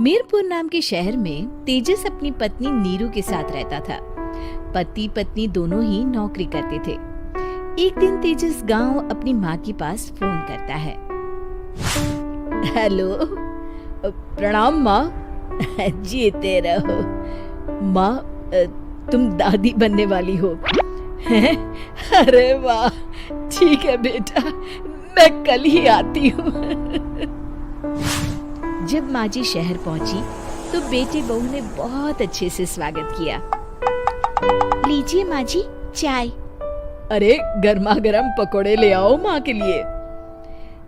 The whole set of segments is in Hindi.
मीरपुर नाम के शहर में तेजस अपनी पत्नी नीरू के साथ रहता था। पति पत्नी दोनों ही नौकरी करते थे। एक दिन तेजस गांव अपनी माँ के पास फोन करता है। हेलो, प्रणाम माँ। जीते रहो माँ, तुम दादी बनने वाली हो हैं? अरे वाह, ठीक है बेटा, मैं कल ही आती हूँ। जब माँ जी शहर पहुंची तो बेटे बहू ने बहुत अच्छे से स्वागत किया। लीजिए माँ जी चाय। अरे गर्मा गर्म पकोड़े ले आओ माँ के लिए।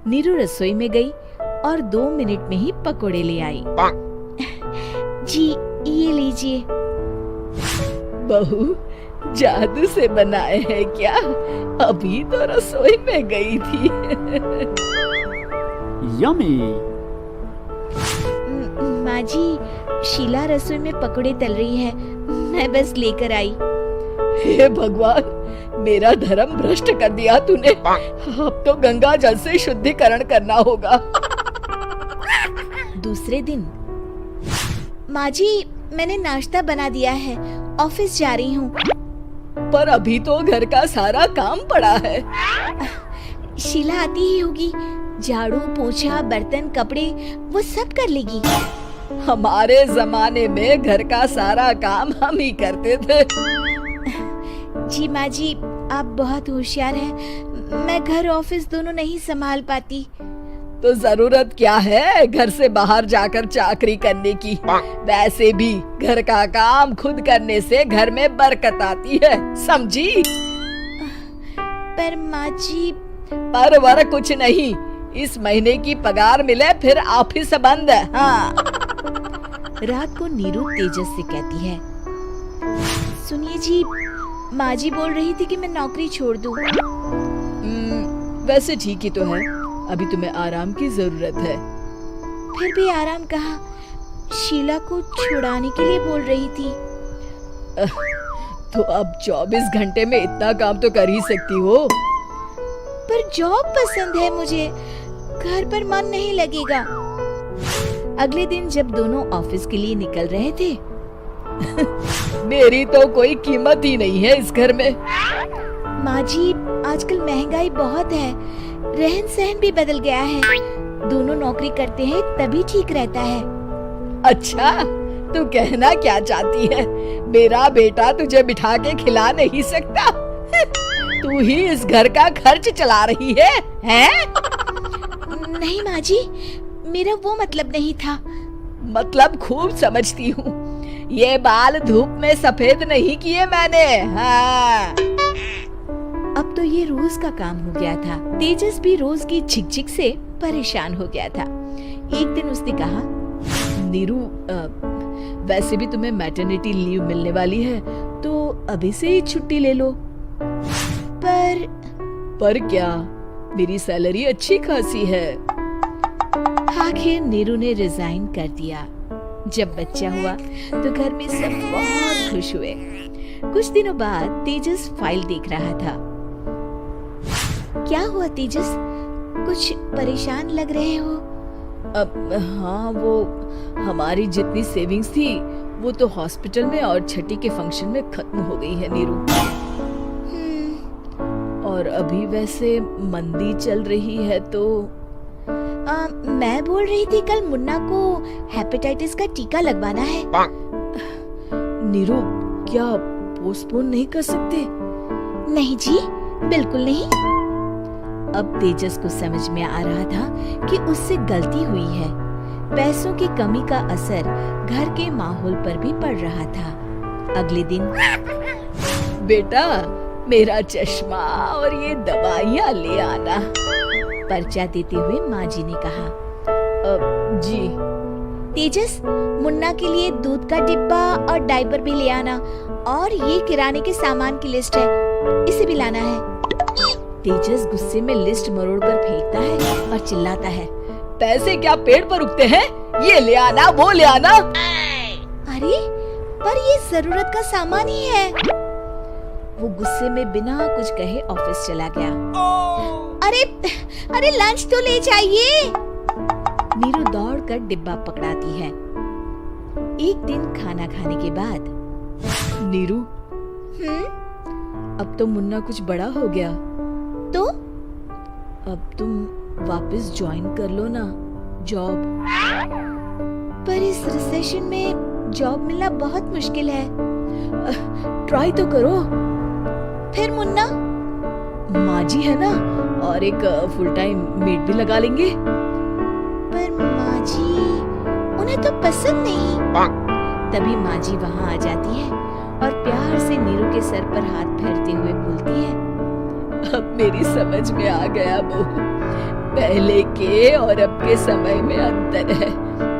नीरू रसोई में गई और 2 मिनट में ही पकोड़े ले आई। जी ये लीजिए। बहू जादू से बनाए हैं क्या? अभी तो रसोई में गई थी। यम्मी। माँ जी शीला रसोई में पकोड़े तल रही है, मैं बस लेकर आई। हे भगवान, मेरा धर्म भ्रष्ट कर दिया तूने। अब तो गंगा जल से शुद्धिकरण करना होगा। दूसरे दिन, माँ जी मैंने नाश्ता बना दिया है, ऑफिस जा रही हूँ। पर अभी तो घर का सारा काम पड़ा है। शीला आती ही होगी, झाड़ू पोछा बर्तन कपड़े वो सब कर लेगी। हमारे जमाने में घर का सारा काम हम ही करते थे। जी माँ जी आप बहुत होशियार हैं, मैं घर ऑफिस दोनों नहीं संभाल पाती। तो जरूरत क्या है घर से बाहर जाकर चाकरी करने की? वैसे भी घर का काम खुद करने से घर में बरकत आती है, समझी? पर माँ जी। पर वर कुछ नहीं, इस महीने की पगार मिले फिर ऑफिस बंद है। हाँ। रात को नीरू तेजस से कहती है, सुनिए जी, माँ जी बोल रही थी कि मैं नौकरी छोड़ दूं। वैसे ठीक ही तो है, अभी तुम्हें आराम की जरूरत है। फिर भी आराम कहाँ, शीला को छुड़ाने के लिए बोल रही थी। तो अब 24 घंटे में इतना काम तो कर ही सकती हो। पर जॉब पसंद है मुझे, घर पर मन नहीं लगेगा। अगले दिन जब दोनों ऑफिस के लिए निकल रहे थे, मेरी तो कोई कीमत ही नहीं है इस घर में। माँ जी आजकल महंगाई बहुत है, रहन सहन भी बदल गया है, दोनों नौकरी करते हैं तभी ठीक रहता है। अच्छा, तू कहना क्या चाहती है? मेरा बेटा तुझे बिठा के खिला नहीं सकता? तू ही इस घर का खर्च चला रही है, हैं? नहीं माँ जी, मेरा वो मतलब नहीं था। मतलब खूब समझती हूँ, ये बाल धूप में सफेद नहीं किए मैंने। हाँ। अब तो ये रोज का काम हो गया था। तेजस भी रोज की झिकझिक से परेशान हो गया था। एक दिन उसने कहा, नीरू वैसे भी तुम्हें मैटरनिटी लीव मिलने वाली है, तो अभी से ही छुट्टी ले लो। पर क्या, मेरी सैलरी अच्छी खासी है। आखिर नीरू ने रिजाइन कर दिया। जब बच्चा हुआ तो घर में सब बहुत खुश हुए। कुछ दिनों बाद तेजस फाइल देख रहा था। क्या हुआ तेजस, कुछ परेशान लग रहे हो? हाँ, वो हमारी जितनी सेविंग्स थी वो तो हॉस्पिटल में और छठी के फंक्शन में खत्म हो गई है नीरू। और अभी वैसे मंदी चल रही है तो मैं बोल रही थी कल मुन्ना को हेपेटाइटिस का टीका लगवाना है। नीरू क्या पोस्टपोन नहीं कर सकते? नहीं जी, बिल्कुल नहीं। अब तेजस को समझ में आ रहा था कि उससे गलती हुई है। पैसों की कमी का असर घर के माहौल पर भी पड़ रहा था। अगले दिन, बेटा मेरा चश्मा और ये दवाइयाँ ले आना, पर्चा देते हुए माँ जी ने कहा। जी। तेजस मुन्ना के लिए दूध का डिब्बा और डायपर भी ले आना, और ये किराने के सामान की लिस्ट है, इसे भी लाना है। तेजस गुस्से में लिस्ट मरोड़ कर फेंकता है और चिल्लाता है, पैसे क्या पेड़ पर उगते हैं? ये ले आना वो ले आना। अरे पर ये जरूरत का सामान ही है। वो गुस्से में बिना कुछ कहे ऑफिस चला गया। अरे लंच तो ले जाइए। नीरू दौड़कर डिब्बा पकड़ाती है। एक दिन खाना खाने के बाद, नीरू, अब तो मुन्ना कुछ बड़ा हो गया, तो अब तुम वापस ज्वाइन कर लो ना जॉब। पर इस रिसेशन में जॉब मिलना बहुत मुश्किल है। ट्राई तो करो। फिर मुन्ना, माँ जी है ना, और एक फुल टाइम मेड भी लगा लेंगे। पर माँ जी, उन्हें तो पसंद नहीं। तभी माँ जी वहाँ आ जाती है और प्यार से नीरू के सर पर हाथ फेरते हुए बोलती है, अब मेरी समझ में आ गया बहू, पहले के और अब के समय में अंतर है।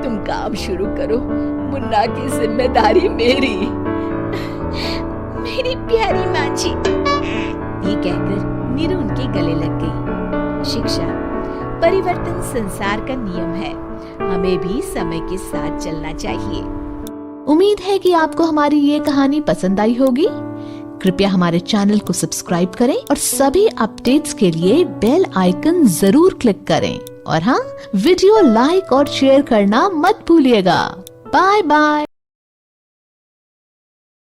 तुम काम शुरू करो, मुन्ना की जिम्मेदारी मेरी। मेरी प्यारी माँ जी, ये कहकर नीरू उनके गले लग गई। शिक्षा, परिवर्तन संसार का नियम है, हमें भी समय के साथ चलना चाहिए। उम्मीद है कि आपको हमारी ये कहानी पसंद आई होगी। कृपया हमारे चैनल को सब्सक्राइब करें और सभी अपडेट्स के लिए बेल आइकन जरूर क्लिक करें। और हाँ, वीडियो लाइक और शेयर करना मत भूलिएगा। Bye bye.